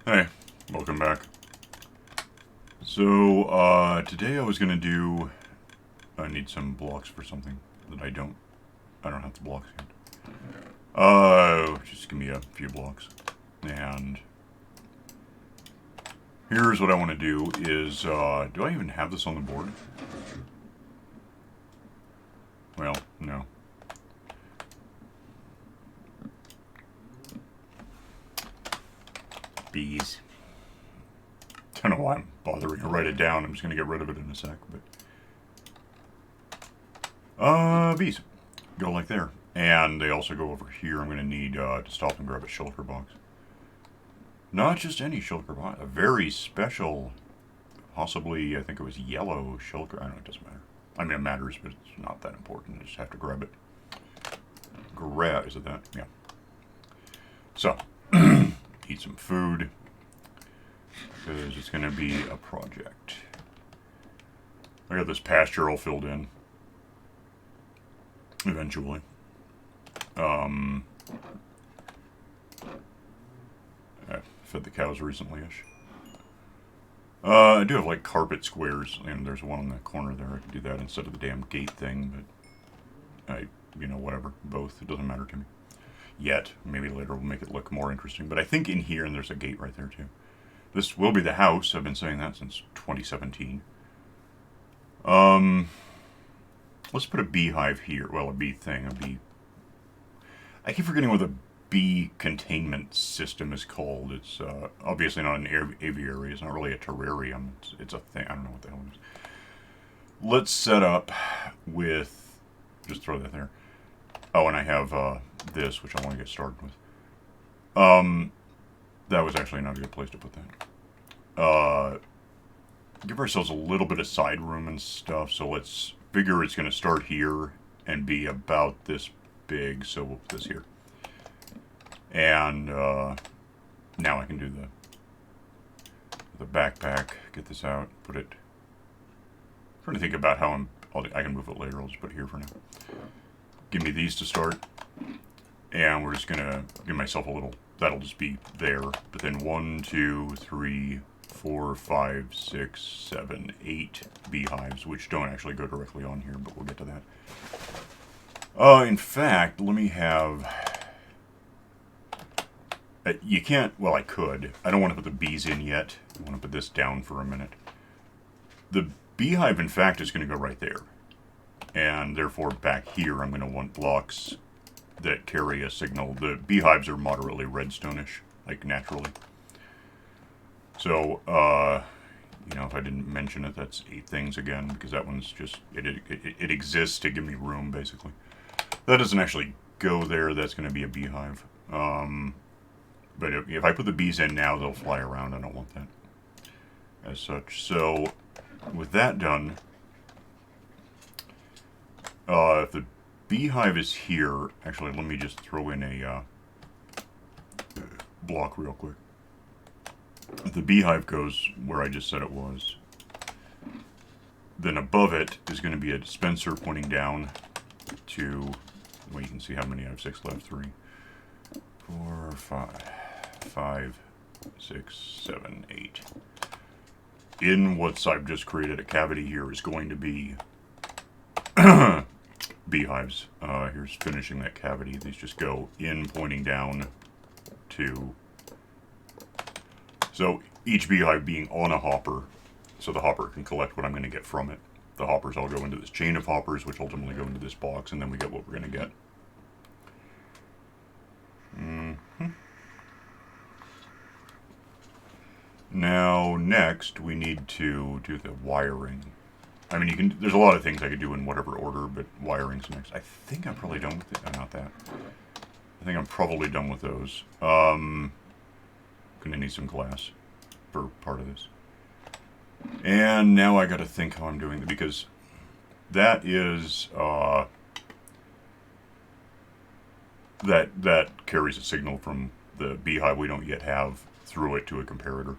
Hey, welcome back. So, today I was gonna do... I need some blocks for something that I don't have the blocks yet. Just give me a few blocks. And... here's what I want to do is, do I even have this on the board? Well, no. Bees. I don't know why I'm bothering to write it down. I'm just going to get rid of it in a sec, but... bees. Go like there. And they also go over here. I'm going to need to stop and grab a shulker box. Not just any shulker box. A very special, possibly, I think it was yellow shulker. I don't know, it doesn't matter. I mean, it matters, but it's not that important. I just have to grab it. Is it that? Yeah. So, eat some food. Because it's going to be a project. I got this pasture all filled in. Eventually. I fed the cows recently-ish. I do have like carpet squares, and there's one in the corner there. I could do that instead of the damn gate thing, but whatever. Both. It doesn't matter to me. Yet. Maybe later we'll make it look more interesting. But I think in here, and there's a gate right there too. This will be the house. I've been saying that since 2017. Let's put a beehive here. Well, a bee thing. I keep forgetting what the bee containment system is called. It's obviously not an aviary. It's not really a terrarium. It's a thing. I don't know what the hell it is. Let's set up with... just throw that there. Oh, and I have this, which I want to get started with. That was actually not a good place to put that. Give ourselves a little bit of side room and stuff, so let's figure it's going to start here and be about this big, so we'll put this here. And now I can do the backpack, get this out, put it... I'm trying to think about how I can move it later, I'll just put it here for now. Give me these to start, and we're just going to give myself a little... that'll just be there. But then 1, 2, 3, 4, 5, 6, 7, 8 beehives, which don't actually go directly on here, but we'll get to that. In fact, let me have... you can't... well, I could. I don't want to put the bees in yet. I want to put this down for a minute. The beehive, in fact, is going to go right there. And therefore, back here, I'm going to want blocks that carry a signal. The beehives are moderately redstone-ish, like naturally. So, if I didn't mention it, that's 8 things again, because that one's just, it exists to give me room, basically. That doesn't actually go there, that's going to be a beehive. But if I put the bees in now, they'll fly around. I don't want that as such. So, with that done, if the beehive is here, actually, let me just throw in a block real quick. If the beehive goes where I just said it was, then above it is going to be a dispenser pointing down to, well, you can see how many I have, 6 left, 3, 4, 5, 6, 7, 8. In what I've just created, a cavity here is going to be beehives. Here's finishing that cavity. These just go in, pointing down to... so each beehive being on a hopper, so the hopper can collect what I'm going to get from it. The hoppers all go into this chain of hoppers, which ultimately go into this box, and then we get what we're going to get. Now, next, we need to do the wiring. I mean, there's a lot of things I could do in whatever order, but wiring's next. I think I'm probably done with it. Not that. I think I'm probably done with those. Gonna need some glass for part of this. And now I gotta think how I'm doing it, because that is, that carries a signal from the beehive we don't yet have through it to a comparator.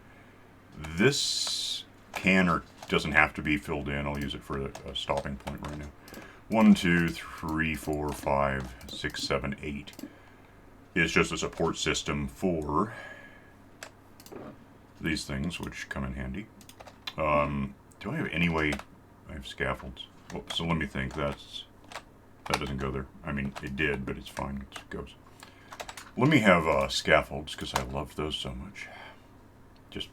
This can or doesn't have to be filled in. I'll use it for a stopping point right now. 1, 2, 3, 4, 5, 6, 7, 8 is just a support system for these things, which come in handy. Do I have any way? I have scaffolds. Well, so let me think. That doesn't go there. I mean, it did, but it's fine. It goes. Let me have scaffolds, because I love those so much. Just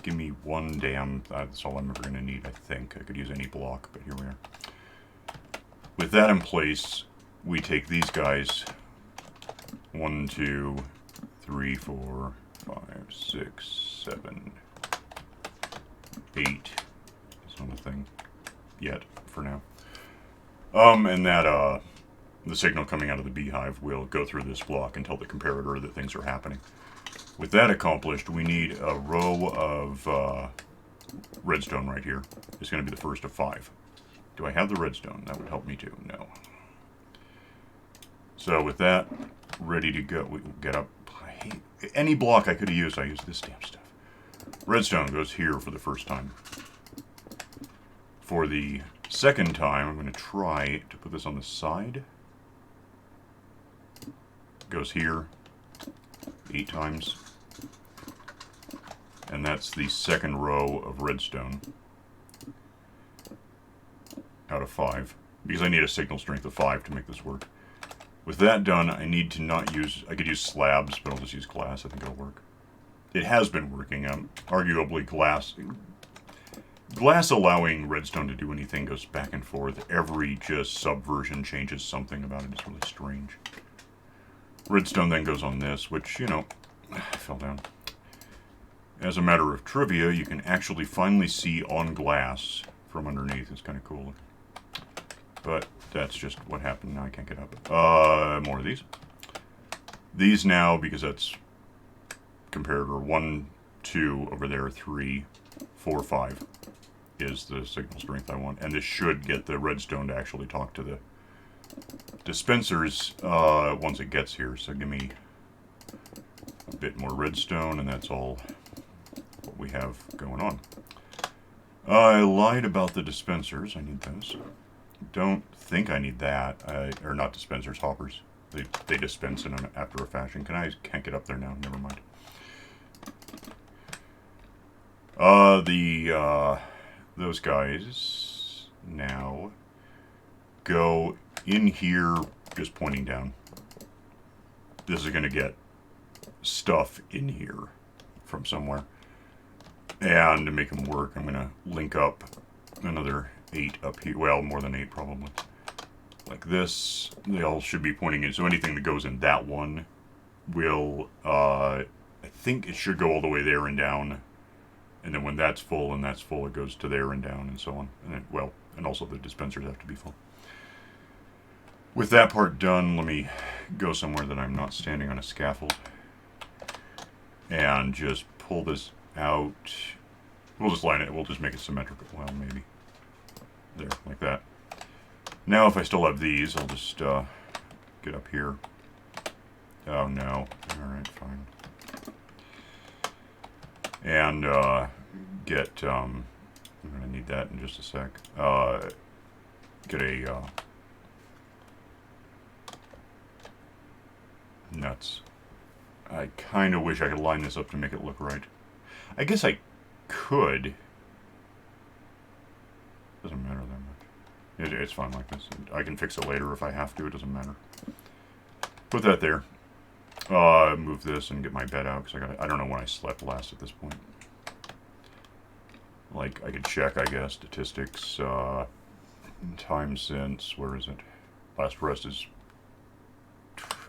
give me one damn... That's all I'm ever going to need, I think. I could use any block, but here we are. With that in place, we take these guys. 1, 2, 3, 4, 5, 6, 7, 8. It's not a thing yet, for now. And that, the signal coming out of the beehive will go through this block and tell the comparator that things are happening. With that accomplished, we need a row of redstone right here. It's going to be the first of 5. Do I have the redstone? That would help me too. No. So with that ready to go, we get up. Any block I could have used, I used this damn stuff. Redstone goes here for the first time. For the second time, I'm going to try to put this on the side. Goes here 8 times. And that's the second row of redstone out of 5. Because I need a signal strength of 5 to make this work. With that done, I need to not use... I could use slabs, but I'll just use glass. I think it'll work. It has been working. Arguably, glass allowing redstone to do anything goes back and forth. Every just subversion changes something about it. It's really strange. Redstone then goes on this, which, you know, fell down. As a matter of trivia, you can actually finally see on glass from underneath. It's kind of cool. But that's just what happened. Now I can't get up. More of these. These now, because that's comparator 1, 2 over there, 3, 4, 5 is the signal strength I want. And this should get the redstone to actually talk to the dispensers once it gets here. So give me a bit more redstone, and that's all what we have going on. I lied about the dispensers. I need those. Don't think I need that. Or not dispensers, hoppers. They dispense in them after a fashion. Can't get up there now. Never mind. Those guys now go in here, just pointing down. This is going to get stuff in here from somewhere. And to make them work, I'm going to link up another 8 up here. Well, more than 8 probably. Like this. They all should be pointing in. So anything that goes in that one will, I think it should go all the way there and down. And then when that's full and that's full, it goes to there and down and so on. And then, well, and also the dispensers have to be full. With that part done, let me go somewhere that I'm not standing on a scaffold. And just pull this out. We'll just line it. We'll just make it symmetrical. Well, maybe. There, like that. Now, if I still have these, I'll just get up here. Oh, no. Alright, fine. And get, I'm going to need that in just a sec. Get a, nuts. I kind of wish I could line this up to make it look right. I guess I could. Doesn't matter that much. It's fine like this. I can fix it later if I have to. It doesn't matter. Put that there. Move this and get my bed out, because I don't know when I slept last at this point. Like, I could check, I guess, statistics, time since, where is it? Last rest is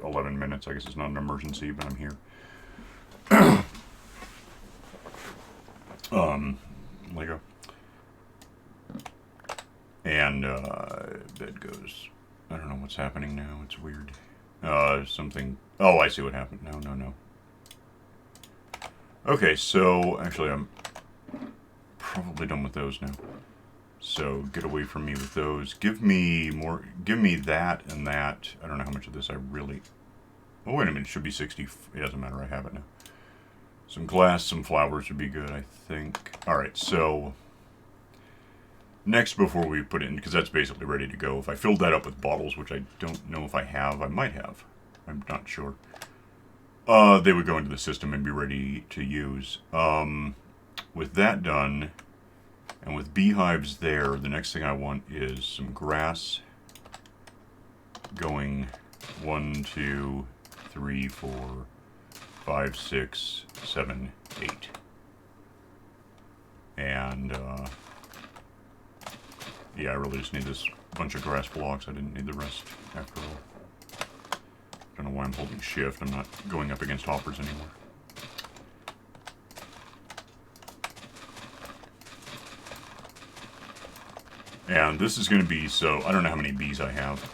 11 minutes. I guess it's not an emergency, but I'm here. Lego. And, bed goes. I don't know what's happening now. It's weird. Something... Oh, I see what happened. No. Okay, so, actually, I'm probably done with those now. So, get away from me with those. Give me more... Give me that and that. I don't know how much of this I really... Oh, wait a minute. It should be 60... It doesn't matter. I have it now. Some glass, some flowers would be good, I think. Alright, so... Next, before we put it in, because that's basically ready to go, if I filled that up with bottles, which I don't know if I have, I might have. I'm not sure. They would go into the system and be ready to use. With that done, and with beehives there, the next thing I want is some grass going 1, 2, 3, 4, 5, 6, 7, 8. And, yeah, I really just need this bunch of grass blocks. I didn't need the rest after all. Don't know why I'm holding shift. I'm not going up against hoppers anymore. And this is going to be, so, I don't know how many bees I have.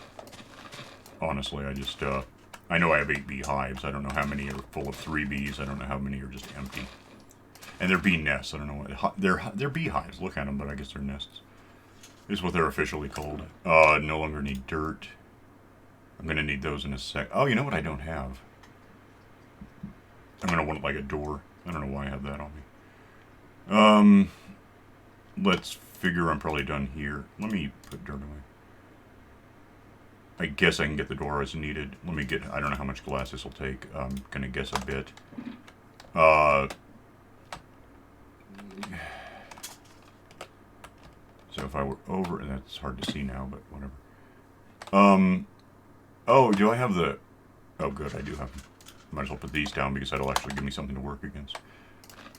Honestly, I know I have 8 beehives. I don't know how many are full of 3 bees. I don't know how many are just empty. And they're bee nests. I don't know what, they're beehives. Look at them, but I guess they're nests. Is what they're officially called. No longer need dirt. I'm going to need those in a sec. Oh, you know what I don't have? I'm going to want like a door. I don't know why I have that on me. Let's figure I'm probably done here. Let me put dirt away. I guess I can get the door as needed. Let me get, I don't know how much glass this will take. I'm going to guess a bit. So if I were over, and that's hard to see now, but whatever. Oh, do I have the, oh good, I do have them. Might as well put these down because that'll actually give me something to work against.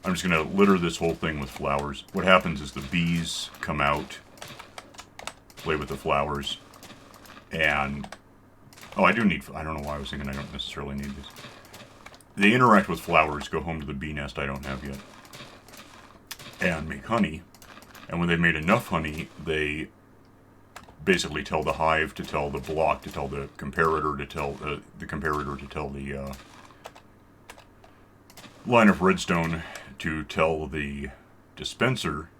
I'm just going to litter this whole thing with flowers. What happens is the bees come out, play with the flowers, and, oh, I do need, I don't know why I was thinking I don't necessarily need this. They interact with flowers, go home to the bee nest I don't have yet, and make honey. And when they've made enough honey, they basically tell the hive to tell the block, to tell the comparator, to tell the comparator to tell the line of redstone to tell the dispenser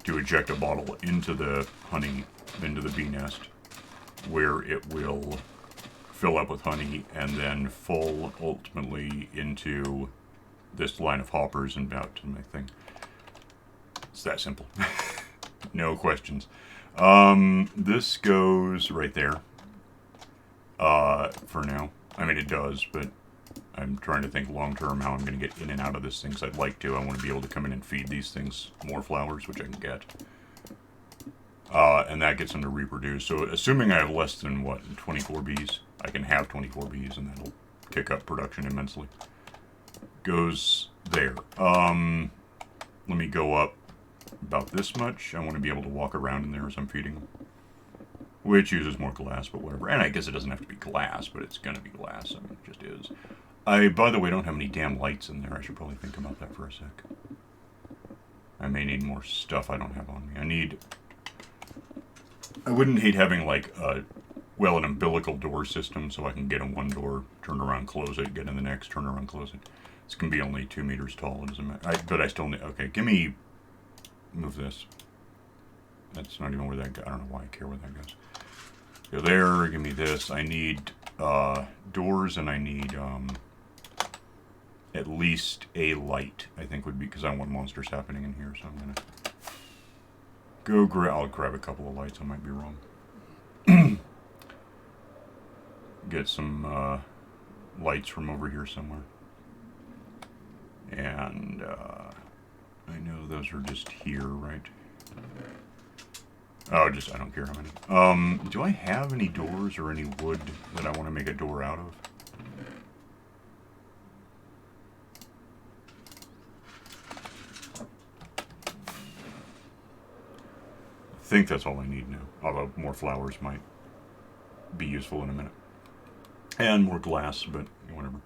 to eject a bottle into the honey, into the bee nest, where it will fill up with honey and then fall ultimately into this line of hoppers and out to my thing. It's that simple. No questions. This goes right there. For now. I mean, it does, but I'm trying to think long term how I'm going to get in and out of this thing, because I'd like to. I want to be able to come in and feed these things more flowers, which I can get. And that gets them to reproduce. So assuming I have less than, what, 24 bees, I can have 24 bees, and that'll kick up production immensely. Goes there. Let me go up about this much. I want to be able to walk around in there as I'm feeding them. Which uses more glass, but whatever. And I guess it doesn't have to be glass, but it's going to be glass. I mean, it just is. I, by the way, don't have any damn lights in there. I should probably think about that for a sec. I may need more stuff I don't have on me. I wouldn't hate having, like, well, an umbilical door system so I can get in one door, turn around, close it, get in the next, turn around, close it. This can be only 2 meters tall. It doesn't matter. But I still need... Okay, give me... Move this. That's not even where that goes. I don't know why I care where that goes. Go there, give me this. I need doors, and I need at least a light, I think would be, because I don't want monsters happening in here, so I'm going to go grab... I'll grab a couple of lights, I might be wrong. Get some lights from over here somewhere. And I know those are just here, right? Oh, just, I don't care how many. Do I have any doors or any wood that I want to make a door out of? I think that's all I need now. Although more flowers might be useful in a minute. And more glass, but whatever.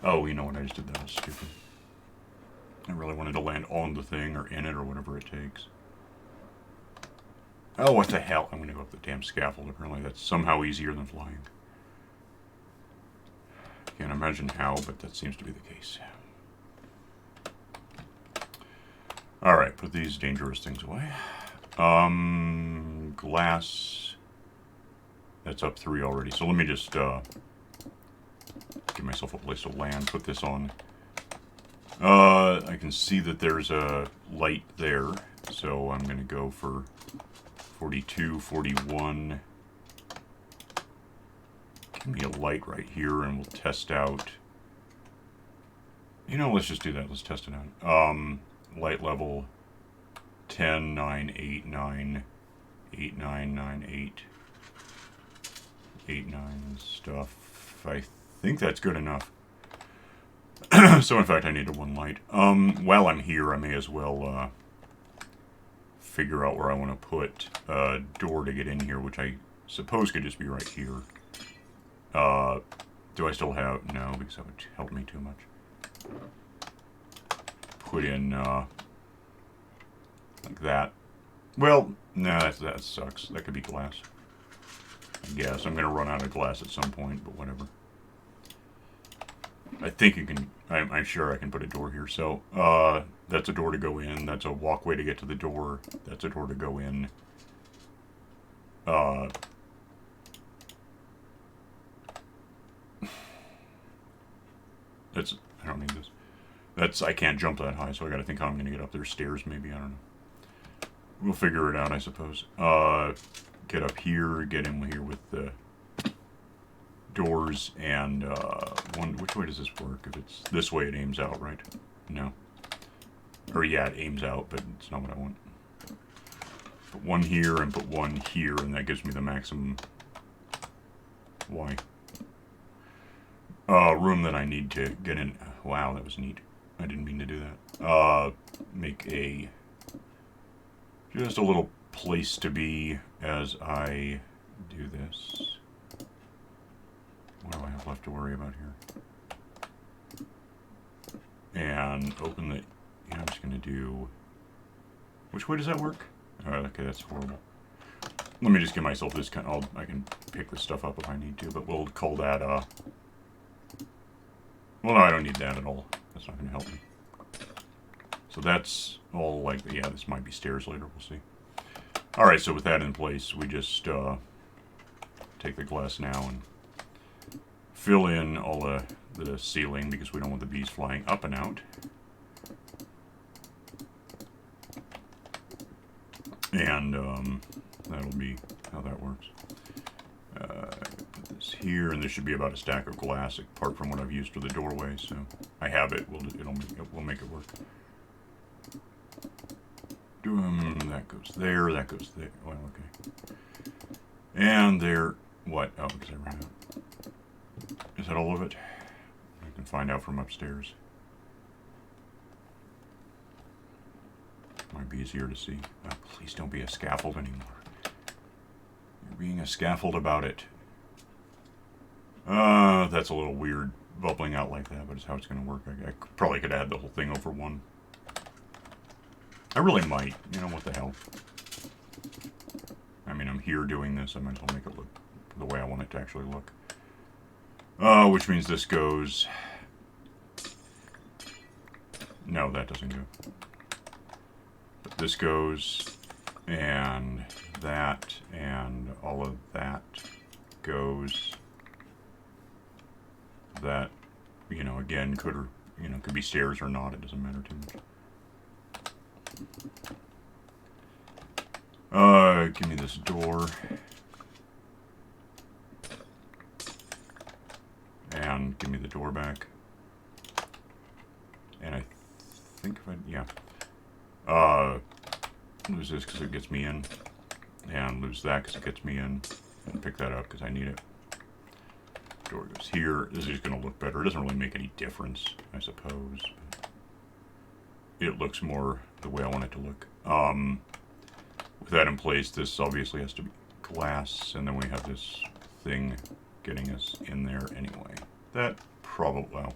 Oh, you know what? I just did that. That was stupid. I really wanted to land on the thing or in it or whatever it takes. Oh, what the hell? I'm going to go up the damn scaffold. Apparently that's somehow easier than flying. Can't imagine how, but that seems to be the case. Alright, put these dangerous things away. Glass. That's up 3 already. So let me just give myself a place to land. Put this on. I can see that there's a light there, so I'm going to go for 42, 41, give me a light right here, and we'll test out. You know, let's just do that. Let's test it out. Light level 10, 9, 8, 9, 8, 9, 9, 8, 8, 9 and stuff. I think that's good enough. So in fact, I need a one light. While I'm here, I may as well figure out where I want to put a door to get in here, which I suppose could just be right here. Do I still have... No, because that would help me too much. Put in, like that. Well, nah, that sucks. That could be glass. I guess. I'm going to run out of glass at some point, but whatever. I think you can... I'm sure I can put a door here. So, that's a door to go in. That's a walkway to get to the door. That's a door to go in. That's... I don't need this. That's... I can't jump that high, so I gotta think how I'm gonna get up there. Stairs, maybe? I don't know. We'll figure it out, I suppose. Get up here. Get in here with the... doors and one. Which way does this work? If it's this way, it aims out, right? No. Or yeah, it aims out, but it's not what I want. Put one here and put one here, and that gives me the maximum. Why? Room that I need to get in. Wow, that was neat. I didn't mean to do that. Make a just a little place to be as I do this. What do I have left to worry about here? And open the... Yeah, I'm just going to do... Which way does that work? Okay, that's horrible. Let me just give myself this kind of... I can pick this stuff up if I need to, but we'll call that, Well, no, I don't need that at all. That's not going to help me. So that's all like... Yeah, this might be stairs later. We'll see. Alright, so with that in place, we just, take the glass now and... fill in all the ceiling because we don't want the bees flying up and out. And that'll be how that works. Put this here, and this should be about a stack of glass apart from what I've used for the doorway. So I have it. We'll make it work. That goes there. That goes there. Well, okay. And there. What? Oh, because I ran out. Is that all of it? I can find out from upstairs. Might be easier to see. Oh, please don't be a scaffold anymore. You're being a scaffold about it. That's a little weird, bubbling out like that, but it's how it's going to work. I probably could add the whole thing over one. I really might. You know, what the hell. I mean, I'm here doing this. I might as well make it look the way I want it to actually look. Which means this goes... No, that doesn't go. But this goes, and all of that goes. That, you know, again, could be stairs or not. It doesn't matter too much. Give me this door. And give me the door back. And I think if I... Yeah. Lose this because it gets me in. And lose that because it gets me in. And pick that up because I need it. Door goes here. This is going to look better. It doesn't really make any difference, I suppose. But it looks more the way I want it to look. With that in place, this obviously has to be glass. And then we have this thing getting us in there anyway. That probably... Well,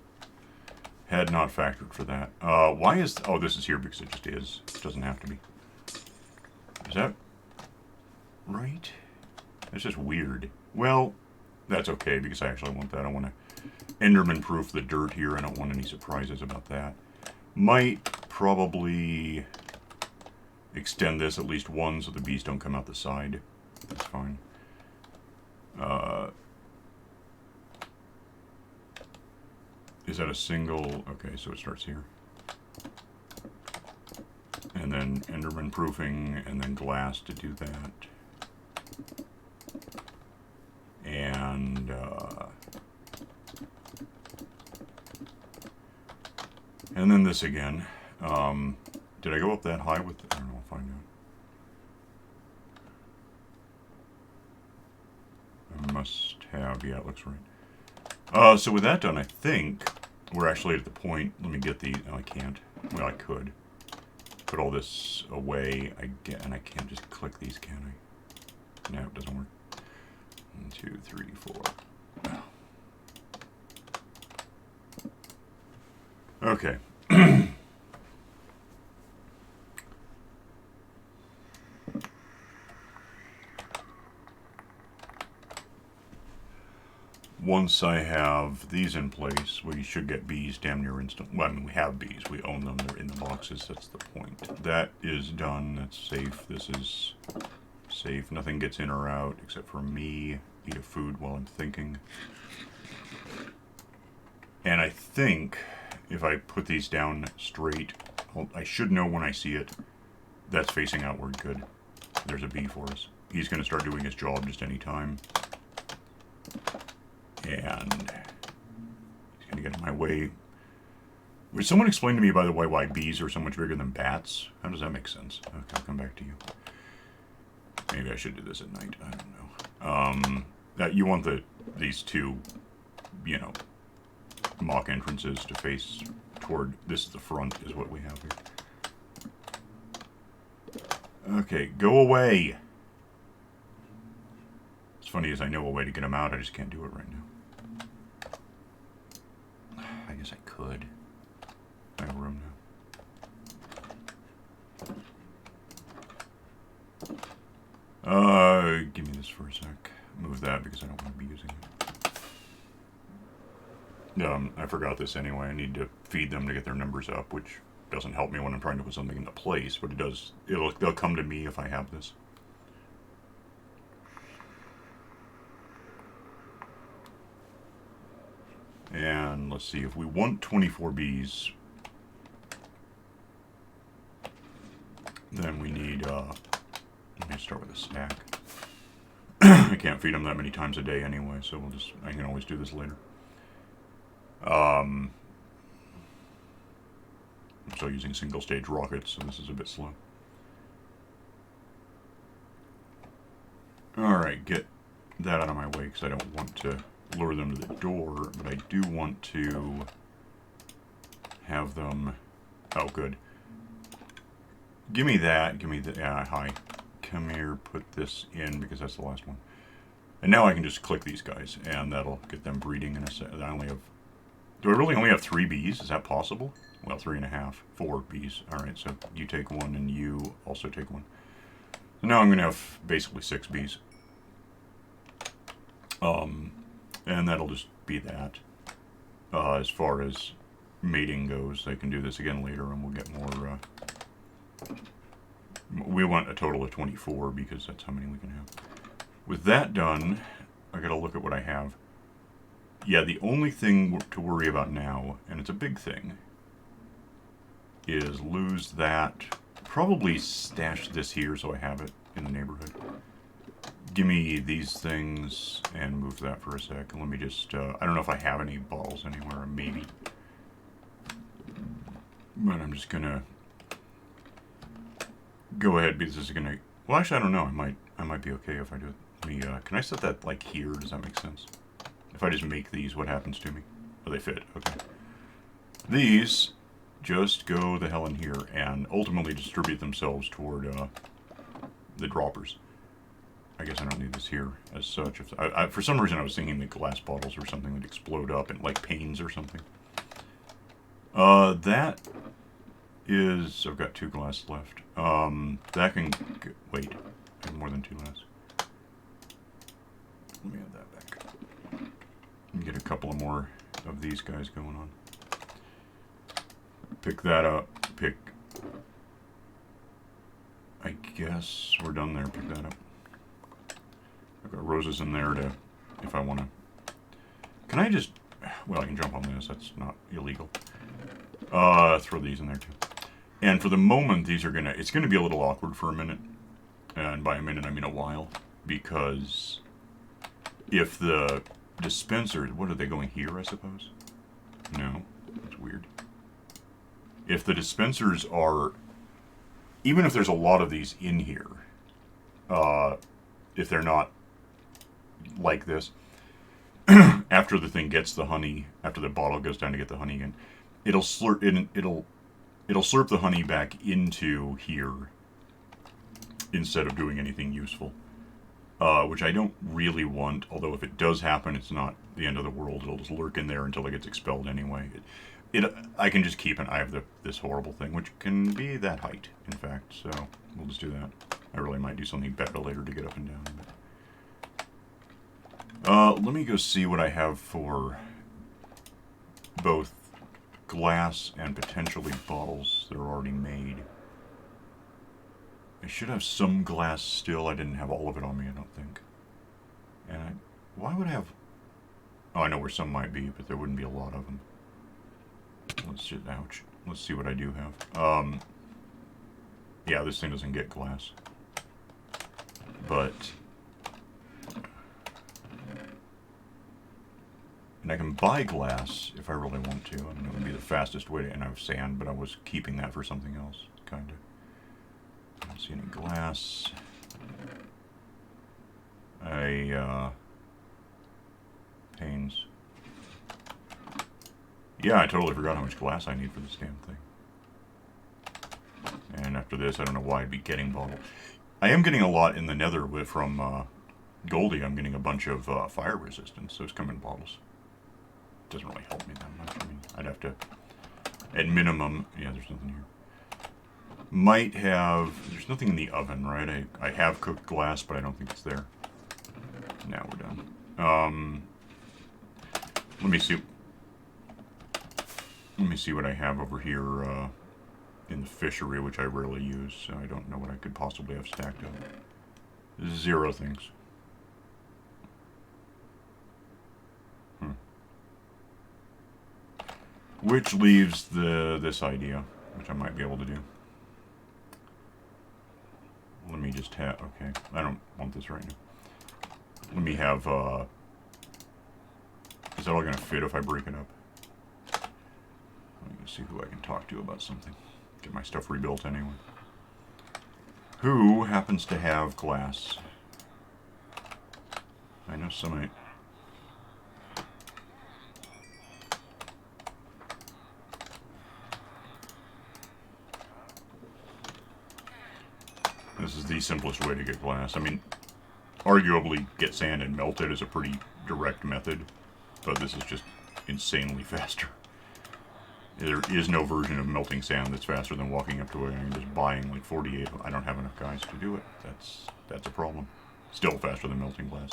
had not factored for that. Why is... Oh, this is here because it just is. It doesn't have to be. Is that right? That's just weird. Well, that's okay because I actually want that. I want to Enderman-proof the dirt here. I don't want any surprises about that. Might probably extend this at least one so the bees don't come out the side. That's fine. Is that a single? Okay, so it starts here. And then Enderman proofing, and then glass to do that. And And then this again. Did I go up that high with... I don't know, I'll find out. I must have... Yeah, it looks right. So with that done, I think we're actually at the point... Let me get the... No, I can't. Well, I could. Put all this away. And I can't just click these, can I? No, it doesn't work. 1, 2, 3, 4. Oh. Okay. Once I have these in place, we should get bees damn near instant. Well, I mean, we have bees. We own them. They're in the boxes. That's the point. That is done. That's safe. This is safe. Nothing gets in or out except for me. Eat a food while I'm thinking. And I think if I put these down straight, I should know when I see it. That's facing outward. Good. There's a bee for us. He's going to start doing his job just any time. And he's going to get in my way. Would someone explain to me, by the way, why bees are so much bigger than bats? How does that make sense? Okay, I'll come back to you. Maybe I should do this at night. I don't know. You want these two, you know, mock entrances to face toward... This is the front, is what we have here. Okay, go away. It's funny as I know a way to get them out, I just can't do it right now. I guess I could. I have room now. Give me this for a sec. Move that because I don't want to be using it. I forgot this anyway. I need to feed them to get their numbers up, which doesn't help me when I'm trying to put something into place, but it does. They'll come to me if I have this. And let's see, if we want 24 bees, then we need, let me start with a stack. I can't feed them that many times a day anyway, so I can always do this later. I'm still using single stage rockets, so this is a bit slow. Alright, get that out of my way, because I don't want to lure them to the door, but I do want to have them... Oh, good. Give me that. Give me the... Yeah, hi. Come here, put this in, because that's the last one. And now I can just click these guys, and that'll get them breeding in a set. I only have... Do I really only have 3 bees? Is that possible? Well, 3.5. 4 bees. Alright, so you take one, and you also take one. So now I'm going to have basically 6 bees. And that'll just be that. As far as mating goes, I can do this again later and we'll get more, we want a total of 24 because that's how many we can have. With that done, I gotta look at what I have. Yeah, the only thing to worry about now, and it's a big thing, is lose that. Probably stash this here so I have it in the neighborhood. Give me these things and move that for a sec. Let me just, I don't know if I have any bottles anywhere, maybe. But I'm just gonna go ahead because this is gonna, well actually I don't know, I might be okay if I do it. Let me, can I set that like here? Does that make sense? If I just make these, what happens to me? Oh, they fit, okay. These just go the hell in here and ultimately distribute themselves toward the droppers. I guess I don't need this here as such. For some reason I was thinking the glass bottles or something would explode up and like panes or something. That is... I've got 2 glass left. That can... Wait. I have more than 2 glass. Let me add that back. And get a couple of more of these guys going on. Pick that up. Pick... I guess we're done there. Pick that up. I've got roses in there to, if I want to. Can I just, well, I can jump on this. That's not illegal. Throw these in there too. And for the moment, these are gonna, it's gonna be a little awkward for a minute. And by a minute, I mean a while. Because if the dispensers... What, are they going here, I suppose? No. That's weird. If the dispensers are... Even if there's a lot of these in here, if they're not like this, after the thing gets the honey, after the bottle goes down to get the honey in, it'll slurp the honey back into here instead of doing anything useful, which I don't really want. Although if it does happen, it's not the end of the world. It'll just lurk in there until it gets expelled anyway. I can just keep an eye of this horrible thing, which can be that height, in fact. So we'll just do that. I really might do something better later to get up and down. But, let me go see what I have for both glass and potentially bottles that are already made. I should have some glass still. I didn't have all of it on me, I don't think. And why would I have... Oh, I know where some might be, but there wouldn't be a lot of them. Ouch. Let's see what I do have. Yeah, this thing doesn't get glass. But... And I can buy glass if I really want to. I mean, it would be the fastest way to... And I have sand, but I was keeping that for something else, kind of. I don't see any glass. Panes. Yeah, I totally forgot how much glass I need for this damn thing. And after this, I don't know why I'd be getting bottles. I am getting a lot in the nether from Goldie. I'm getting a bunch of fire resistance, so it's come in bottles. Doesn't really help me that much. I mean, I'd have to, at minimum, yeah, there's nothing here. Might have, there's nothing in the oven, right? I have cooked glass, but I don't think it's there. Now we're done. Let me see. Let me see what I have over here in the fishery, which I rarely use, so I don't know what I could possibly have stacked up. 0 things. Which leaves this idea, which I might be able to do. Let me just have... Okay, I don't want this right now. Let me have... Is that all going to fit if I break it up? Let me see who I can talk to about something. Get my stuff rebuilt anyway. Who happens to have glass? I know somebody... This is the simplest way to get glass. I mean, arguably get sand and melt it is a pretty direct method, but this is just insanely faster. There is no version of melting sand that's faster than walking up to it and just buying like 48. I don't have enough guys to do it. That's a problem. Still faster than melting glass.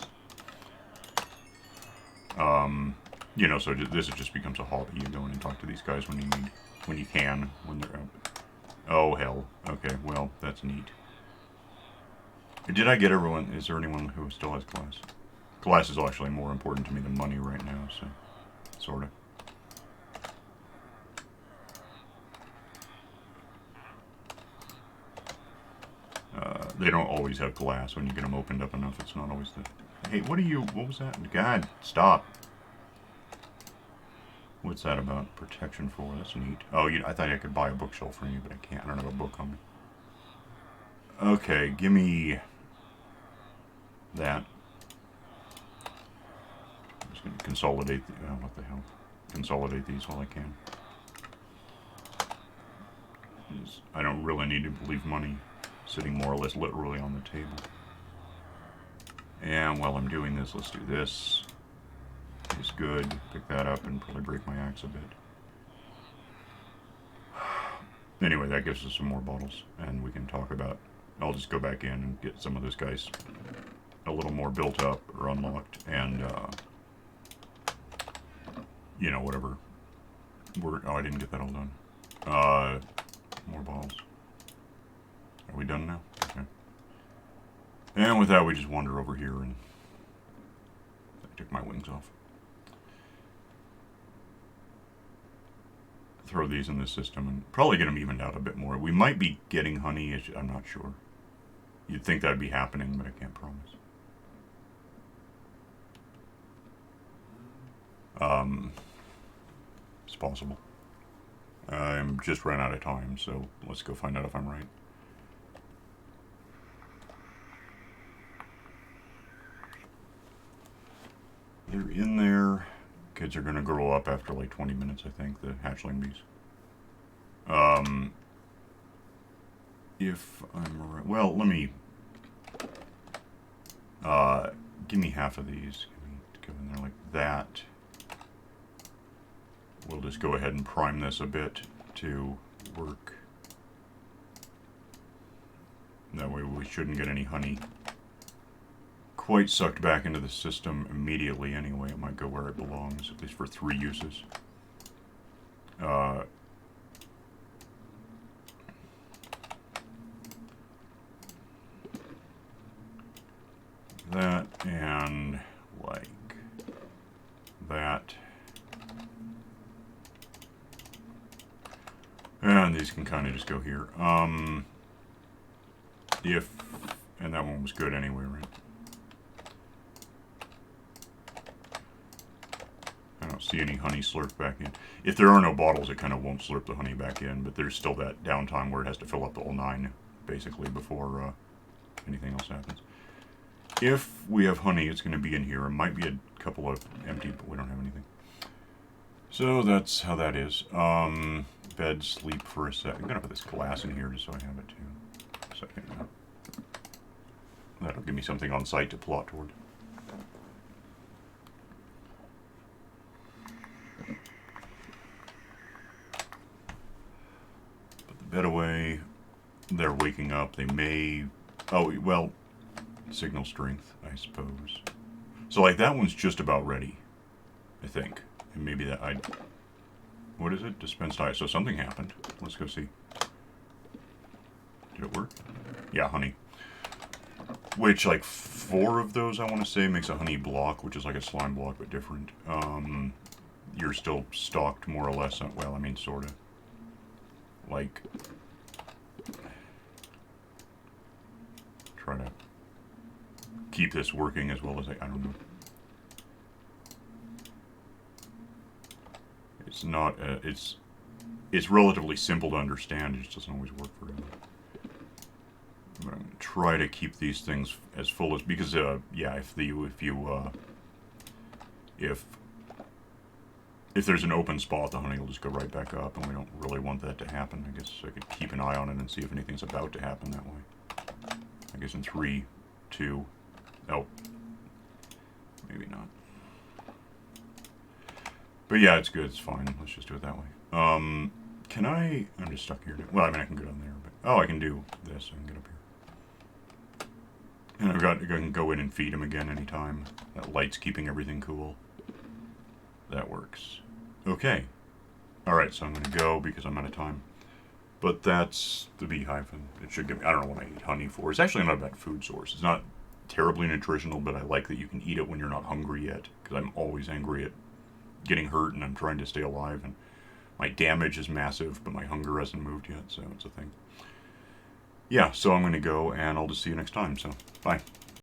You know, so this just becomes a hobby. You go in and talk to these guys when you can, when they're out. Oh hell. Okay, well, that's neat. Did I get everyone? Is there anyone who still has glass? Glass is actually more important to me than money right now, so sort of. They don't always have glass. When you get them opened up enough, it's not always the... Hey, what was that? God, stop. What's that about? Protection 4, that's neat. Oh, I thought I could buy a bookshelf from you, but I can't. I don't have a book on me. Okay, give me that. I'm just going to consolidate what the hell? Consolidate these while I can. I don't really need to leave money sitting more or less literally on the table. And while I'm doing this, let's do this. It's good. Pick that up and probably break my axe a bit. Anyway, that gives us some more bottles, and we can talk about... I'll just go back in and get some of this guys a little more built up or unlocked, and, you know, whatever. Oh, I didn't get that all done. More bottles. Are we done now? Okay. And with that, we just wander over here, and I took my wings off. Throw these in this system and probably get them evened out a bit more. We might be getting honey, I'm not sure. You'd think that'd be happening, but I can't promise. It's possible. I'm just ran out of time, so let's go find out if I'm right. They're in there. Kids are going to grow up after like 20 minutes, I think, the hatchling bees. If I'm right, well, let me, give me half of these. Go in there like that. We'll just go ahead and prime this a bit to work. That way we shouldn't get any honey quite sucked back into the system immediately anyway. It might go where it belongs, at least for 3 uses. That and like that. And these can kind of just go here. And that one was good anyway, right? I don't see any honey slurped back in. If there are no bottles, it kind of won't slurp the honey back in, but there's still that downtime where it has to fill up the whole 9, basically, before anything else happens. If we have honey, it's going to be in here. It might be a couple of empty, but we don't have anything. So that's how that is. Bed, sleep for a sec. I'm going to put this glass in here just so I have it too. A second now. That'll give me something on site to plot toward. Put the bed away. They're waking up. They may... Oh, well, signal strength, I suppose. So, like, that one's just about ready, I think. And maybe that I... What is it? Dispensed ice. So something happened. Let's go see. Did it work? Yeah, honey. Which, like, 4 of those, I want to say, makes a honey block, which is like a slime block, but different. You're still stocked, more or less. Well, I mean, sort of. Like... Try to keep this working as well as I don't know. It's not, it's relatively simple to understand, it just doesn't always work for everyone. But I'm going to try to keep these things as full as, because, yeah, if there's an open spot, the honey will just go right back up, and we don't really want that to happen. I guess I could keep an eye on it and see if anything's about to happen that way. I guess in 3, 2, oh, maybe not. But yeah, it's good, it's fine. Let's just do it that way. Can I... I'm just stuck here. Well, I mean, I can go down there, but... Oh, I can do this. I can get up here. And I can go in and feed him again anytime. That light's keeping everything cool. That works. Okay. Alright, so I'm going to go because I'm out of time. But that's the beehive, and it should give me... I don't know what I eat honey for. It's actually not a bad food source. It's not terribly nutritional, but I like that you can eat it when you're not hungry yet. Because I'm always angry at getting hurt, and I'm trying to stay alive, and my damage is massive, but my hunger hasn't moved yet, so it's a thing. Yeah, so I'm going to go, and I'll just see you next time, so bye.